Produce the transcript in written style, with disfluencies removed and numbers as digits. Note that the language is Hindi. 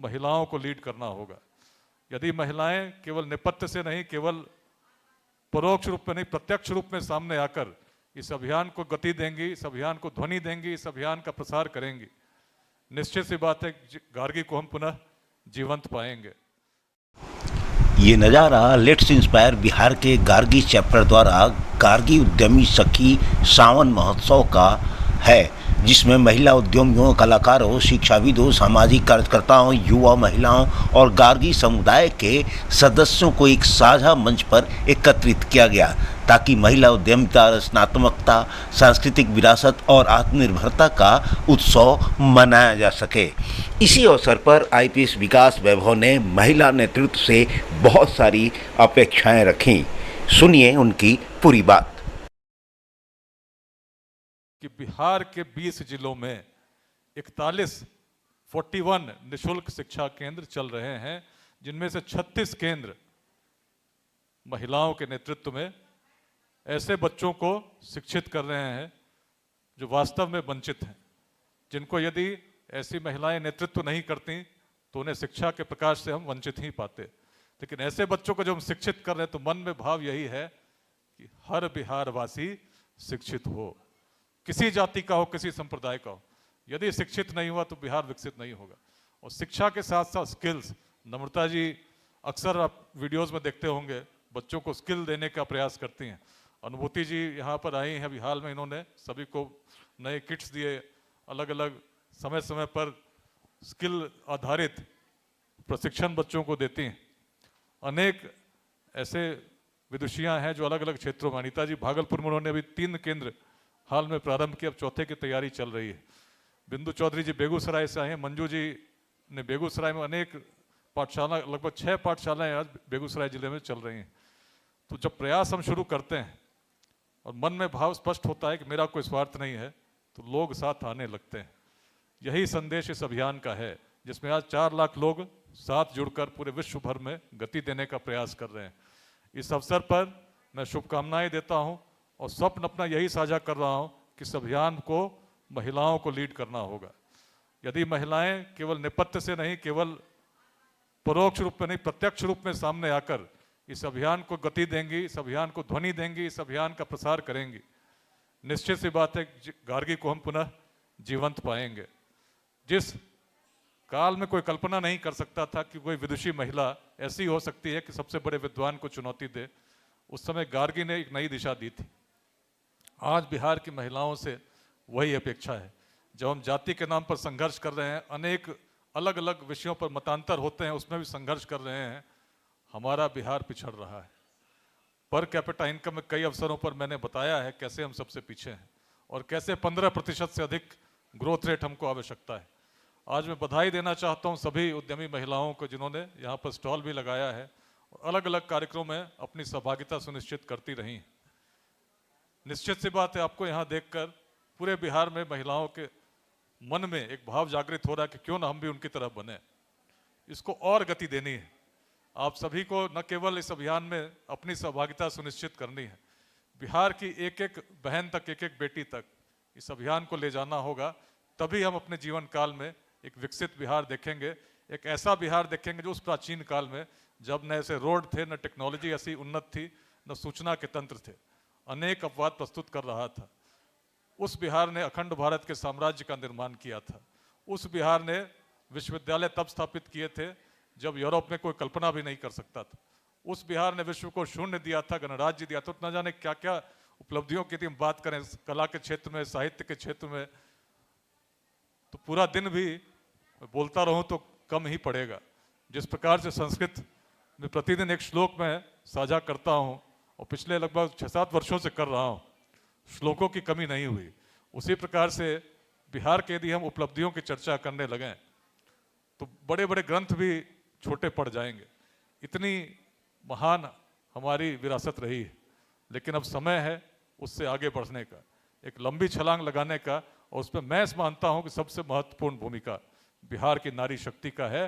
महिलाओं को लीड करना होगा। यदि महिलाएं केवल नेपथ्य से नहीं, केवल परोक्ष रूप में नहीं, प्रत्यक्ष रूप में सामने आकर इस अभियान को गति देंगी, इस अभियान को ध्वनि देंगी, इस अभियान का प्रसार करेंगी, निश्चित सी बात है गार्गी को हम पुनः जीवंत पाएंगे। ये नज़ारा लेट्स इंस्पायर बिहार के गार्गी चैप्टर द्वारा गार्गी उद्यमी सखी सावन महोत्सव का है, जिसमें महिला उद्यमियों, कलाकारों, शिक्षाविदों, सामाजिक कार्यकर्ताओं, युवा, महिलाओं और गार्गी समुदाय के सदस्यों को एक साझा मंच पर एकत्रित किया गया ताकि महिला उद्यमिता, रचनात्मकता, सांस्कृतिक विरासत और आत्मनिर्भरता का उत्सव मनाया जा सके। इसी अवसर पर आईपीएस विकास वैभव ने महिला नेतृत्व से बहुत सारी अपेक्षाएं रखीं। सुनिए उनकी पूरी बात। कि बिहार के 20 जिलों में 41 निःशुल्क शिक्षा केंद्र चल रहे हैं, जिनमें से 36 केंद्र महिलाओं के नेतृत्व में ऐसे बच्चों को शिक्षित कर रहे हैं जो वास्तव में वंचित हैं, जिनको यदि ऐसी महिलाएं नेतृत्व नहीं करती तो उन्हें शिक्षा के प्रकाश से हम वंचित ही पाते। लेकिन ऐसे बच्चों को जो हम शिक्षित कर रहे हैं तो मन में भाव यही है कि हर बिहारवासी शिक्षित हो, किसी जाति का हो, किसी संप्रदाय का हो। यदि शिक्षित नहीं हुआ तो बिहार विकसित नहीं होगा। और शिक्षा के साथ साथ स्किल्स, नम्रता जी अक्सर आप वीडियोस में देखते होंगे, बच्चों को स्किल देने का प्रयास करती हैं। अनुभूति जी यहाँ पर आई हैं, अभी हाल में इन्होंने सभी को नए किट्स दिए, अलग अलग समय समय पर स्किल आधारित प्रशिक्षण बच्चों को देती हैं। अनेक ऐसे विदुषियाँ हैं जो अलग अलग क्षेत्रों में, अनीता जी भागलपुर में उन्होंने अभी 3 केंद्र हाल में प्रारंभ किया, अब चौथे की तैयारी चल रही है। बिंदु चौधरी जी बेगूसराय से आए हैं, मंजू जी ने बेगूसराय में अनेक पाठशाला, लगभग 6 पाठशालाएं आज बेगूसराय जिले में चल रही हैं। तो जब प्रयास हम शुरू करते हैं और मन में भाव स्पष्ट होता है कि मेरा कोई स्वार्थ नहीं है, तो लोग साथ आने लगते हैं। यही संदेश इस अभियान का है, जिसमें आज 4 लाख लोग साथ जुड़कर पूरे विश्व भर में गति देने का प्रयास कर रहे हैं। इस अवसर पर मैं शुभकामनाएं देता हूं और स्वप्न अपना यही साझा कर रहा हूं कि इस अभियान को महिलाओं को लीड करना होगा। यदि महिलाएं केवल नेपथ्य से नहीं, केवल परोक्ष रूप में नहीं, प्रत्यक्ष रूप में सामने आकर इस अभियान को गति देंगी, इस अभियान को ध्वनि देंगी, इस अभियान का प्रसार करेंगी, निश्चित सी बात है गार्गी को हम पुनः जीवंत पाएंगे। जिस काल में कोई कल्पना नहीं कर सकता था कि कोई विदुषी महिला ऐसी हो सकती है कि सबसे बड़े विद्वान को चुनौती दे, उस समय गार्गी ने एक नई दिशा दी थी। आज बिहार की महिलाओं से वही अपेक्षा है। जब हम जाति के नाम पर संघर्ष कर रहे हैं, अनेक अलग अलग विषयों पर मतांतर होते हैं, उसमें भी संघर्ष कर रहे हैं, हमारा बिहार पिछड़ रहा है। पर कैपिटा इनकम में कई अवसरों पर मैंने बताया है कैसे हम सबसे पीछे हैं और कैसे 15% से अधिक ग्रोथ रेट हमको आवश्यकता है। आज मैं बधाई देना चाहता हूं सभी उद्यमी महिलाओं को जिन्होंने यहाँ पर स्टॉल भी लगाया है और अलग अलग कार्यक्रमों में अपनी सहभागिता सुनिश्चित करती रही। निश्चित सी बात है, आपको यहाँ देखकर पूरे बिहार में महिलाओं के मन में एक भाव जागृत हो रहा है कि क्यों ना हम भी उनकी तरह बने। इसको और गति देनी है। आप सभी को न केवल इस अभियान में अपनी सहभागिता सुनिश्चित करनी है, बिहार की एक एक बहन तक, एक एक बेटी तक इस अभियान को ले जाना होगा। तभी हम अपने जीवन काल में एक विकसित बिहार देखेंगे, एक ऐसा बिहार देखेंगे जो उस प्राचीन काल में जब न ऐसे रोड थे, न टेक्नोलॉजी ऐसी उन्नत थी, न सूचना के तंत्र थे, अनेक अपवाद प्रस्तुत कर रहा था। उस बिहार ने अखंड भारत के साम्राज्य का निर्माण किया था। उस बिहार ने विश्वविद्यालय तब स्थापित किए थे जब यूरोप में कोई कल्पना भी नहीं कर सकता था। उस बिहार ने विश्व को शून्य दिया था, गणराज्य दिया था। तो न जाने क्या क्या उपलब्धियों की हम बात करें कला के क्षेत्र में, साहित्य के क्षेत्र में, तो पूरा दिन भी बोलता रहूं तो कम ही पड़ेगा। जिस प्रकार से संस्कृत में प्रतिदिन एक श्लोक में साझा करता हूं और पिछले लगभग 6-7 वर्षों से कर रहा हूं, श्लोकों की कमी नहीं हुई। उसी प्रकार से बिहार के यदि हम उपलब्धियों की चर्चा करने लगें तो बड़े बड़े ग्रंथ भी छोटे पड़ जाएंगे। इतनी महान हमारी विरासत रही है, लेकिन अब समय है उससे आगे बढ़ने का, एक लंबी छलांग लगाने का। और उसमें मैं मानता हूं कि सबसे महत्वपूर्ण भूमिका बिहार की नारी शक्ति का है।